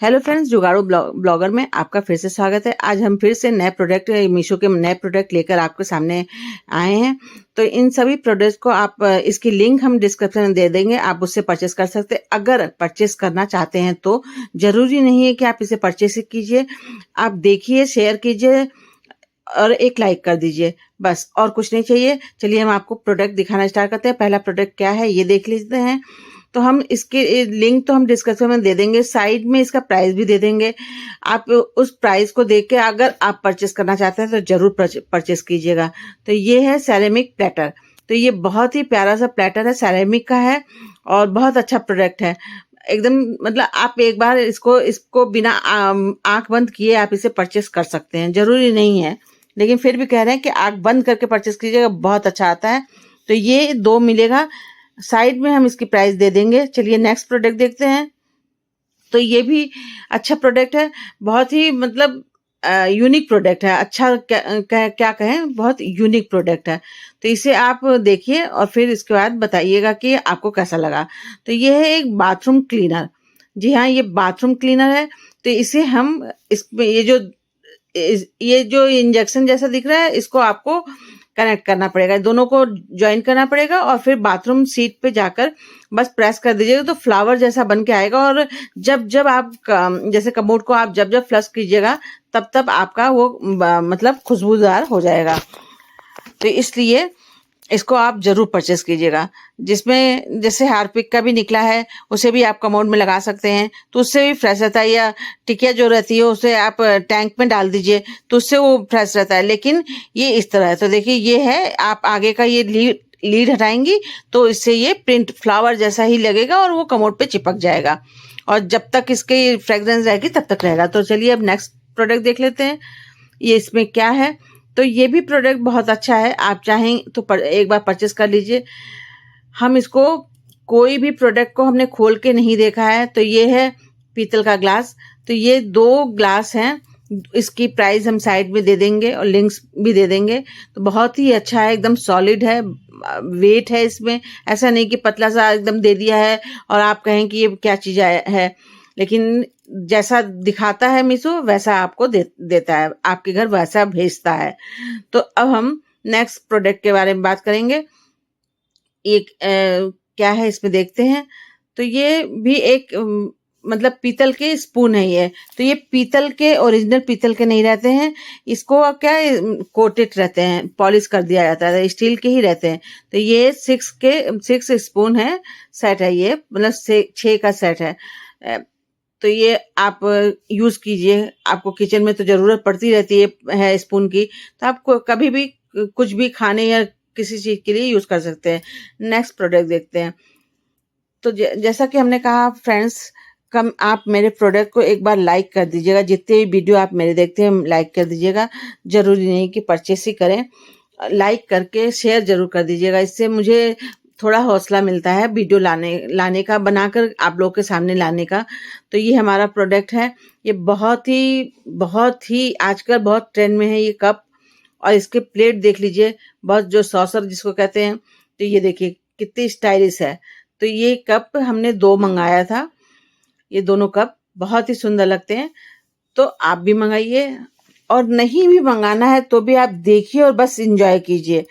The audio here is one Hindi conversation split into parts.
हेलो फ्रेंड्स, जुगाड़ू ब्लॉगर में आपका फिर से स्वागत है। आज हम फिर से नए प्रोडक्ट मीशो के नए प्रोडक्ट लेकर आपके सामने आए हैं। तो इन सभी प्रोडक्ट्स को आप इसकी लिंक हम डिस्क्रिप्शन में दे देंगे, आप उससे परचेस कर सकते हैं। अगर परचेस करना चाहते हैं तो ज़रूरी नहीं है कि आप इसे परचेस कीजिए, आप देखिए, शेयर कीजिए और एक लाइक कर दीजिए, बस और कुछ नहीं चाहिए। चलिए हम आपको प्रोडक्ट दिखाना स्टार्ट करते हैं। पहला प्रोडक्ट क्या है ये देख लेते हैं। तो हम इसके लिंक तो हम डिस्क्रिप्शन में दे देंगे, साइड में इसका प्राइस भी दे देंगे। आप उस प्राइस को देख के अगर आप परचेस करना चाहते हैं तो जरूर परचेस कीजिएगा। तो ये है सेरेमिक प्लेटर। तो ये बहुत ही प्यारा सा प्लेटर है, सेरेमिक का है और बहुत अच्छा प्रोडक्ट है एकदम। मतलब आप एक बार इसको बिना आंख बंद किए आप इसे परचेस कर सकते हैं, जरूरी नहीं है, लेकिन फिर भी कह रहे हैं कि आंख बंद करके परचेस कीजिएगा, बहुत अच्छा आता है। तो ये 2 मिलेगा, साइड में हम इसकी प्राइस दे देंगे। चलिए नेक्स्ट प्रोडक्ट देखते हैं। तो ये भी अच्छा प्रोडक्ट है, बहुत ही मतलब यूनिक प्रोडक्ट है। अच्छा क्या कहें, बहुत यूनिक प्रोडक्ट है। तो इसे आप देखिए और फिर इसके बाद बताइएगा कि आपको कैसा लगा। तो ये है एक बाथरूम क्लीनर। जी हाँ, ये बाथरूम क्लीनर है। तो इसे हम इसमें ये जो इंजेक्शन जैसा दिख रहा है, इसको आपको कनेक्ट करना पड़ेगा, दोनों को ज्वाइन करना पड़ेगा और फिर बाथरूम सीट पे जाकर बस प्रेस कर दीजिएगा तो फ्लावर जैसा बन के आएगा। और जब जब आप जैसे कमोड को आप जब जब फ्लश कीजिएगा तब तब आपका वो मतलब खुशबूदार हो जाएगा। तो इसलिए इसको आप जरूर परचेस कीजिएगा। जिसमें जैसे हार्पिक का भी निकला है, उसे भी आप कमोड में लगा सकते हैं तो उससे भी फ्रेश रहता है, या टिकिया जो रहती है उसे आप टैंक में डाल दीजिए तो उससे वो फ्रेश रहता है। लेकिन ये इस तरह है। तो देखिए ये है, आप आगे का ये लीड हटाएंगी तो इससे ये प्रिंट फ्लावर जैसा ही लगेगा और वो कमोड पे चिपक जाएगा और जब तक इसकी फ्रेग्रेंस रहेगी तब तक रहेगा। तो चलिए अब नेक्स्ट प्रोडक्ट देख लेते हैं, ये इसमें क्या है। तो ये भी प्रोडक्ट बहुत अच्छा है, आप चाहें तो एक बार परचेस कर लीजिए। हम इसको कोई भी प्रोडक्ट को हमने खोल के नहीं देखा है। तो ये है पीतल का ग्लास। तो ये 2 ग्लास हैं, इसकी प्राइस हम साइड में दे देंगे और लिंक्स भी दे देंगे। तो बहुत ही अच्छा है, एकदम सॉलिड है, वेट है इसमें, ऐसा नहीं कि पतला सा एकदम दे दिया है और आप कहें कि ये क्या चीज है। लेकिन जैसा दिखाता है मीशो वैसा आपको देता है, आपके घर वैसा भेजता है। तो अब हम नेक्स्ट प्रोडक्ट के बारे में बात करेंगे। एक क्या है इसमें देखते हैं। तो ये भी एक मतलब पीतल के स्पून है ये। तो ये पीतल के, ओरिजिनल पीतल के नहीं रहते हैं, इसको क्या कोटेड रहते हैं, पॉलिश कर दिया जाता है, स्टील के ही रहते हैं। तो ये 6 स्पून है, सेट है ये, मतलब 6 का सेट है। तो ये आप यूज कीजिए, आपको किचन में तो जरूरत पड़ती रहती है स्पून की, तो आपको कभी भी कुछ भी खाने या किसी चीज के लिए यूज कर सकते हैं। नेक्स्ट प्रोडक्ट देखते हैं। तो जैसा कि हमने कहा फ्रेंड्स, आप मेरे प्रोडक्ट को एक बार लाइक कर दीजिएगा, जितने भी वीडियो आप मेरे देखते हैं लाइक कर दीजिएगा। जरूरी नहीं कि परचेस ही करें, लाइक करके शेयर जरूर कर दीजिएगा, इससे मुझे थोड़ा हौसला मिलता है वीडियो लाने का, बनाकर आप लोग के सामने लाने का। तो ये हमारा प्रोडक्ट है, ये बहुत ही आजकल बहुत ट्रेंड में है ये कप। और इसके प्लेट देख लीजिए, बहुत जो सॉसर जिसको कहते हैं। तो ये देखिए कितनी स्टाइलिश है। तो ये कप हमने 2 मंगाया था, ये दोनों कप बहुत ही सुंदर लगते हैं। तो आप भी मंगाइए, और नहीं भी मंगाना है तो भी आप देखिए और बस एंजॉय कीजिए।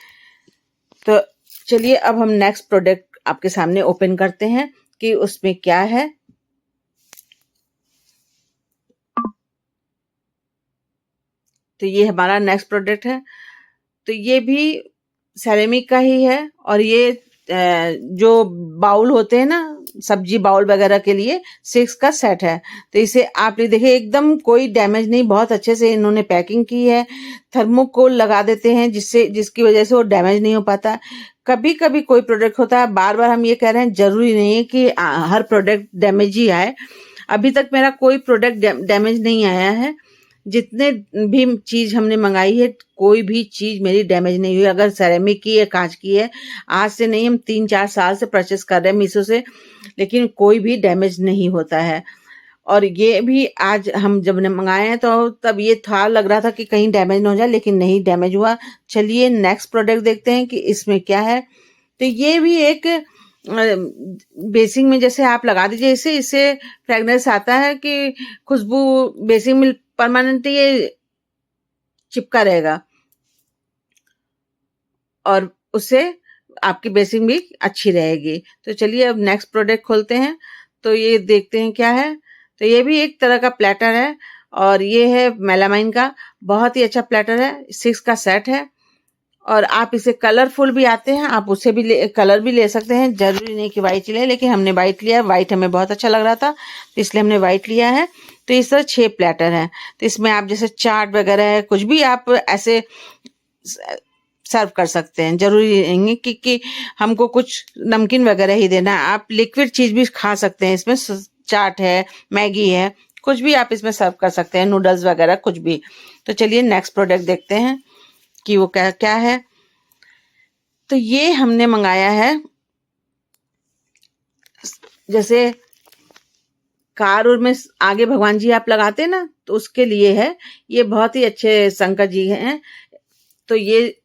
तो चलिए अब हम नेक्स्ट प्रोडक्ट आपके सामने ओपन करते हैं कि उसमें क्या है। तो ये हमारा नेक्स्ट प्रोडक्ट है। तो ये भी सेरेमिक का ही है और ये जो बाउल होते हैं ना, सब्जी बाउल वगैरह के लिए 6 का सेट है। तो इसे आप देखिए एकदम कोई डैमेज नहीं, बहुत अच्छे से इन्होंने पैकिंग की है। थर्मोकोल लगा देते हैं जिसकी वजह से वो डैमेज नहीं हो पाता। कभी कभी कोई प्रोडक्ट होता है, बार बार हम ये कह रहे हैं, जरूरी नहीं है कि हर प्रोडक्ट डैमेज ही आए। अभी तक मेरा कोई प्रोडक्ट डैमेज नहीं आया है। जितने भी चीज हमने मंगाई है, कोई भी चीज मेरी डैमेज नहीं हुई। अगर सेरेमिक की है, कांच की है, आज से नहीं, हम 3-4 साल से परचेस कर रहे हैं मीशो से, लेकिन कोई भी डैमेज नहीं होता है। और ये भी आज हम जब ने मंगाए हैं तो तब ये था, लग रहा था कि कहीं डैमेज ना हो जाए, लेकिन नहीं डैमेज हुआ। चलिए नेक्स्ट प्रोडक्ट देखते हैं कि इसमें क्या है। तो ये भी एक बेसिंग में जैसे आप लगा दीजिए, इससे इससे फ्रेगनेंस आता है कि खुशबू बेसिंग में परमानेंट ये चिपका रहेगा और उससे आपकी बेसिंग भी अच्छी रहेगी। तो चलिए अब नेक्स्ट प्रोडक्ट खोलते हैं, तो ये देखते हैं क्या है। तो ये भी एक तरह का प्लेटर है और ये है मेलामाइन का, बहुत ही अच्छा प्लेटर है, 6 का सेट है और आप इसे कलरफुल भी आते हैं, आप उससे भी कलर भी ले सकते हैं, जरूरी नहीं कि वाइट ले, लेकिन हमने वाइट लिया, वाइट हमें बहुत अच्छा लग रहा था तो इसलिए हमने वाइट लिया है। तो इस तरह 6 प्लेटर हैं, तो इसमें आप जैसे चाट वगैरह है, कुछ भी आप ऐसे सर्व कर सकते हैं, जरूरी नहीं कि हमको कुछ नमकीन वगैरह ही देना है, आप लिक्विड चीज भी खा सकते हैं। इसमें चाट है, मैगी है, कुछ भी आप इसमें सर्व कर सकते हैं, नूडल्स वगैरह कुछ भी। तो चलिए नेक्स्ट प्रोडक्ट देखते हैं कि वो क्या क्या है। तो ये हमने मंगाया है, जैसे कार और में आगे भगवान जी आप लगाते ना, तो उसके लिए है। ये बहुत ही अच्छे शंकर जी हैं। तो ये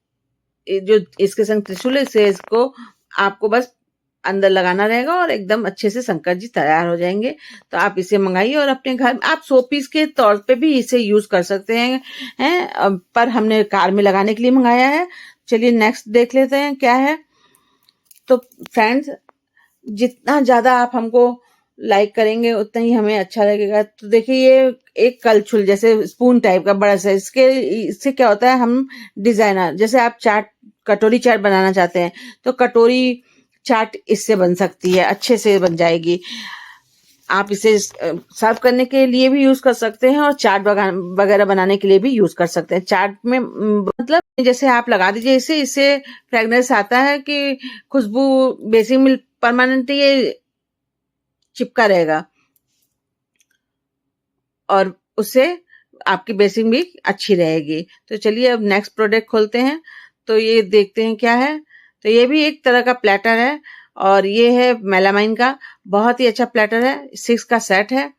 जो इसके संग त्रिशूल है, इसे इसको आपको बस अंदर लगाना रहेगा और एकदम अच्छे से शंकर जी तैयार हो जाएंगे। तो आप इसे मंगाइए और अपने घर में आप शो पीस के तौर पे भी इसे यूज कर सकते हैं, पर हमने कार में लगाने के लिए मंगाया है। चलिए नेक्स्ट देख लेते हैं क्या है। तो फ्रेंड्स, जितना ज्यादा आप हमको लाइक करेंगे उतना ही हमें अच्छा लगेगा। तो देखिए ये एक कलछुल जैसे स्पून टाइप का बड़ा सा, इससे क्या होता है, हम डिजाइनर जैसे आप चाट कटोरी चाट बनाना चाहते हैं तो कटोरी चाट इससे बन सकती है, अच्छे से बन जाएगी। आप इसे सर्व करने के लिए भी यूज कर सकते हैं और चाट वगैरह बनाने के लिए भी यूज कर सकते हैं। चाट में मतलब जैसे आप लगा दीजिए, इससे इससे फ्रेगनेंस आता है कि खुशबू बेसिंग में परमानेंट ये चिपका रहेगा और उससे आपकी बेसिंग भी अच्छी रहेगी। तो चलिए अब नेक्स्ट प्रोडक्ट खोलते हैं, तो ये देखते हैं क्या है। तो ये भी एक तरह का प्लेटर है और ये है मेलामाइन का, बहुत ही अच्छा प्लेटर है, 6 का सेट है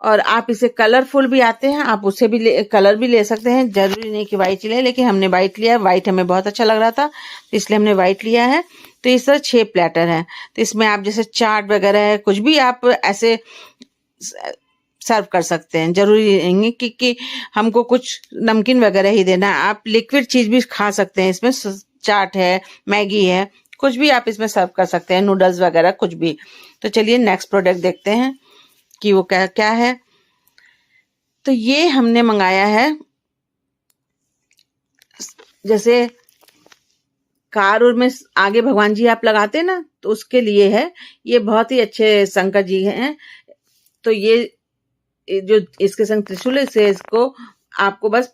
और आप इसे कलरफुल भी आते हैं, आप उससे भी कलर भी ले सकते हैं, जरूरी नहीं कि वाइट ले, लेकिन हमने वाइट लिया, वाइट हमें बहुत अच्छा लग रहा था तो इसलिए हमने वाइट लिया है। तो इस तरह 6 प्लेटर हैं, तो इसमें आप जैसे चाट वगैरह है, कुछ भी आप ऐसे सर्व कर सकते हैं, जरूरी नहीं कि हमको कुछ नमकीन वगैरह ही देना है, आप लिक्विड चीज भी खा सकते हैं। इसमें चाट है, मैगी है, कुछ भी आप इसमें सर्व कर सकते हैं, नूडल्स वगैरह कुछ भी। तो चलिए नेक्स्ट प्रोडक्ट देखते हैं कि वो क्या क्या है। तो ये हमने मंगाया है, जैसे कार और में आगे भगवान जी आप लगाते ना, तो उसके लिए है। ये बहुत ही अच्छे शंकर जी हैं। तो ये जो इसके संग त्रिशूल है, इसे इसको आपको बस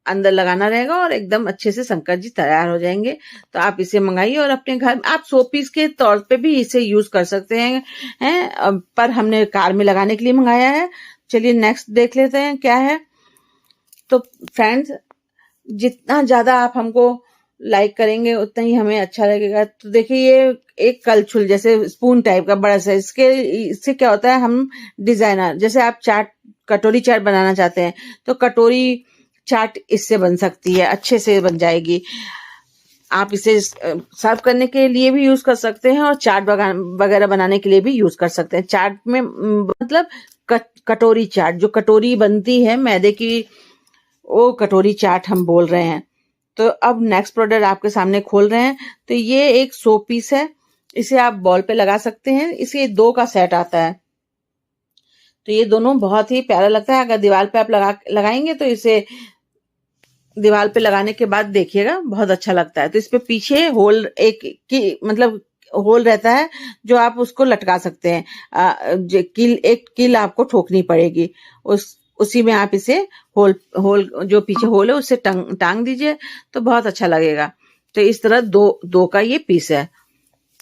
अंदर लगाना रहेगा और एकदम अच्छे से शंकर जी तैयार हो जाएंगे। तो आप इसे मंगाइए और अपने घर में आप शो पीस के तौर पे भी इसे यूज कर सकते हैं, पर हमने कार में लगाने के लिए मंगाया है। चलिए नेक्स्ट देख लेते हैं क्या है। तो फ्रेंड्स, जितना ज्यादा आप हमको लाइक करेंगे उतना ही हमें अच्छा लगेगा। तो देखिए ये एक कलछुल जैसे स्पून टाइप का बड़ा सा, इससे क्या होता है, हम डिजाइनर जैसे आप चाट कटोरी चाट बनाना चाहते हैं तो कटोरी चाट इससे बन सकती है, अच्छे से बन जाएगी। आप इसे सर्व करने के लिए भी यूज कर सकते हैं और चाट वगैरह बनाने के लिए भी यूज कर सकते हैं। चाट में मतलब कटोरी चाट, जो कटोरी बनती है मैदे की, वो कटोरी चाट हम बोल रहे हैं। तो अब नेक्स्ट प्रोडक्ट आपके सामने खोल रहे हैं। तो ये एक शो पीस है, इसे आप बॉल पे लगा सकते हैं। इसे 2 का सेट आता है, तो ये दोनों बहुत ही प्यारा लगता है। अगर दीवार पे आप लगाएंगे तो इसे दीवार पे लगाने के बाद देखिएगा बहुत अच्छा लगता है। तो इस पे पीछे होल मतलब होल रहता है जो आप उसको लटका सकते हैं। एक कील आपको ठोकनी पड़ेगी, उसी में आप इसे होल जो पीछे होल है उससे टांग दीजिए तो बहुत अच्छा लगेगा। तो इस तरह दो का ये पीस है।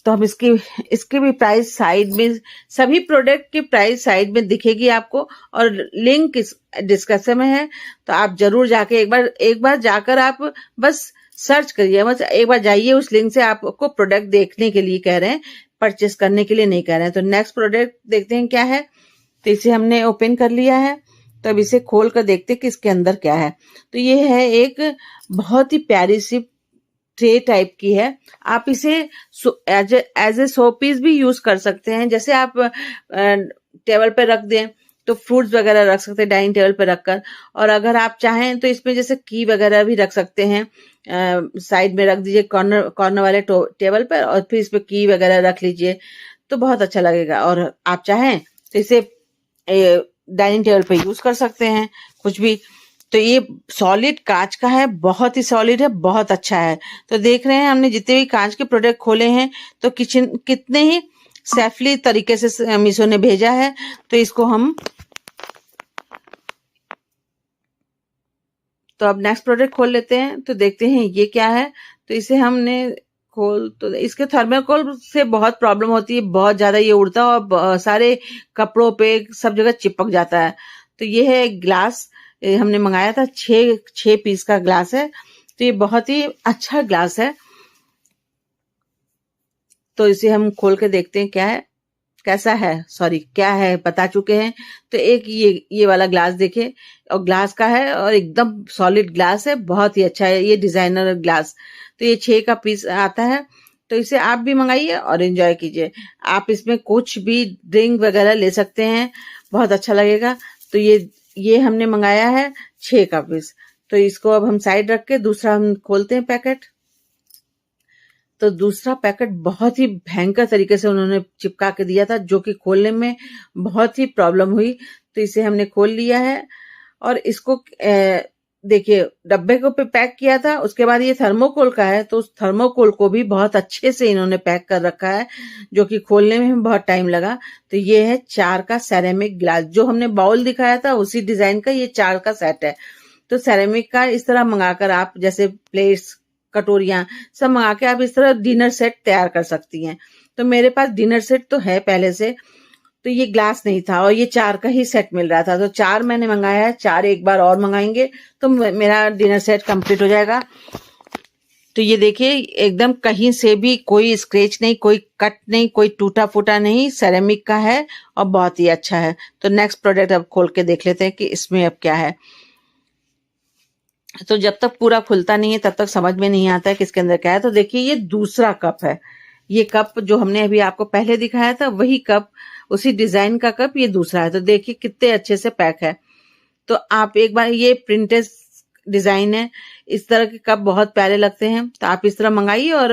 तो हम इसकी भी प्राइस साइड में, सभी प्रोडक्ट की प्राइस साइड में दिखेगी आपको और लिंक डिस्क्रिप्शन में है। तो आप जरूर जाके एक बार जाकर आप बस सर्च करिए, बस एक बार जाइए उस लिंक से। आपको प्रोडक्ट देखने के लिए कह रहे हैं, परचेस करने के लिए नहीं कह रहे हैं। तो नेक्स्ट प्रोडक्ट देखते हैं क्या है। तो इसे हमने ओपन कर लिया है, तो अब इसे खोल कर देखते हैं कि इसके अंदर क्या है। तो ये है एक बहुत ही प्यारी सी ट्रे टाइप की है। आप इसे एज ए शो पीस भी यूज कर सकते हैं। जैसे आप टेबल पे रख दें तो फ्रूट्स वगैरह रख सकते हैं डाइनिंग टेबल पे रखकर। और अगर आप चाहें तो इसमें जैसे की वगैरह भी रख सकते हैं, साइड में रख दीजिए कॉर्नर कॉर्नर वाले टेबल पर, और फिर इस पे की वगैरह रख लीजिए तो बहुत अच्छा लगेगा। और आप चाहें तो इसे डाइनिंग टेबल पे यूज कर सकते हैं कुछ भी। तो ये सॉलिड कांच का है, बहुत ही सॉलिड है, बहुत अच्छा है। तो देख रहे हैं हमने जितने भी कांच के प्रोडक्ट खोले हैं तो किचन कितने ही सेफली तरीके से मीशो ने भेजा है। तो इसको हम तो अब नेक्स्ट प्रोडक्ट खोल लेते हैं, तो देखते हैं ये क्या है। तो इसे हमने तो इसके थर्माकोल से बहुत प्रॉब्लम होती है, बहुत ज्यादा ये उड़ता है और सारे कपड़ों पे सब जगह चिपक जाता है। तो ये है ग्लास, हमने मंगाया था, 6 पीस का ग्लास है। तो ये बहुत ही अच्छा ग्लास है। तो इसे हम खोल के देखते हैं क्या है, कैसा है, सॉरी क्या है बता चुके हैं। तो एक ये वाला ग्लास देखिए, और ग्लास का है और एकदम सॉलिड ग्लास है, बहुत ही अच्छा है ये डिजाइनर ग्लास। तो ये 6 का पीस आता है। तो इसे आप भी मंगाइए और एंजॉय कीजिए। आप इसमें कुछ भी ड्रिंक वगैरह ले सकते हैं, बहुत अच्छा लगेगा। तो ये हमने मंगाया है 6 का पीस। तो इसको अब हम साइड रख के दूसरा हम खोलते हैं पैकेट। तो दूसरा पैकेट बहुत ही भयंकर तरीके से उन्होंने चिपका के दिया था, जो कि खोलने में बहुत ही प्रॉब्लम हुई। तो इसे हमने खोल लिया है और इसको देखिए डब्बे को पे पैक किया था। उसके बाद ये थर्मोकोल का है, तो उस थर्मोकोल को भी बहुत अच्छे से इन्होंने पैक कर रखा है, जो कि खोलने में बहुत टाइम लगा। तो ये है 4 का सेरेमिक ग्लास, जो हमने बाउल दिखाया था उसी डिजाइन का ये 4 का सेट है। तो सेरेमिक का इस तरह मंगाकर आप जैसे प्लेट्स, कटोरियां सब मंगा के आप इस तरह डिनर सेट तैयार कर सकती हैं। तो मेरे पास डिनर सेट तो है पहले से, तो ये ग्लास नहीं था और ये 4 का ही सेट मिल रहा था। तो 4 मैंने मंगाया है, 4 एक बार और मंगाएंगे तो मेरा डिनर सेट कंप्लीट हो जाएगा। तो ये देखिए एकदम कहीं से भी कोई स्क्रैच नहीं, कोई कट नहीं, कोई टूटा फूटा नहीं, सेरेमिक का है और बहुत ही अच्छा है। तो नेक्स्ट प्रोडक्ट अब खोल के देख लेते हैं कि इसमें अब क्या है। तो जब तक पूरा खुलता नहीं है तब तक समझ में नहीं आता है कि इसके अंदर क्या है। तो देखिए ये दूसरा कप है। ये कप जो हमने अभी आपको पहले दिखाया था वही कप, उसी डिजाइन का कप ये दूसरा है। तो देखिए कितने अच्छे से पैक है। तो आप एक बार, ये प्रिंटेड डिजाइन है, इस तरह के कप बहुत प्यारे लगते हैं। तो आप इस तरह मंगाइए और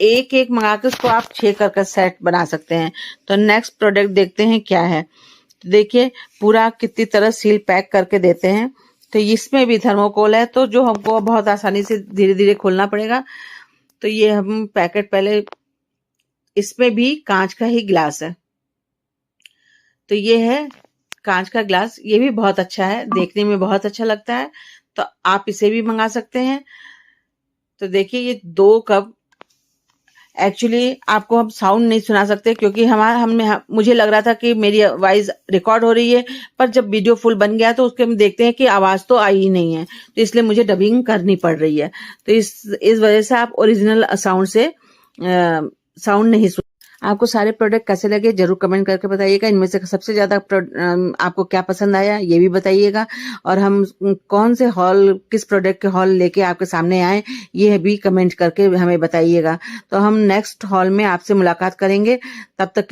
एक एक मंगा के उसको आप 6 कर सेट बना सकते हैं। तो नेक्स्ट प्रोडक्ट देखते हैं क्या है। तो देखिए पूरा कितनी तरह सील पैक करके देते हैं। तो इसमें भी थर्मोकोल है, तो जो हमको बहुत आसानी से धीरे धीरे खोलना पड़ेगा। तो ये हम पैकेट पहले, इसमें भी कांच का ही ग्लास है। तो ये है कांच का ग्लास, ये भी बहुत अच्छा है, देखने में बहुत अच्छा लगता है। तो आप इसे भी मंगा सकते हैं। तो देखिए ये 2 कप, एक्चुअली आपको हम साउंड नहीं सुना सकते क्योंकि मुझे लग रहा था कि मेरी वॉइस रिकॉर्ड हो रही है, पर जब वीडियो फुल बन गया तो उसके हम देखते हैं कि आवाज तो आई ही नहीं है, तो इसलिए मुझे डबिंग करनी पड़ रही है। तो इस वजह से आप ओरिजिनल साउंड से साउंड नहीं सुन। आपको सारे प्रोडक्ट कैसे लगे जरूर कमेंट करके बताइएगा। इनमें से सबसे ज्यादा आपको क्या पसंद आया ये भी बताइएगा, और हम कौन से किस प्रोडक्ट के हॉल लेके आपके सामने आए ये भी कमेंट करके हमें बताइएगा। तो हम नेक्स्ट हॉल में आपसे मुलाकात करेंगे, तब तक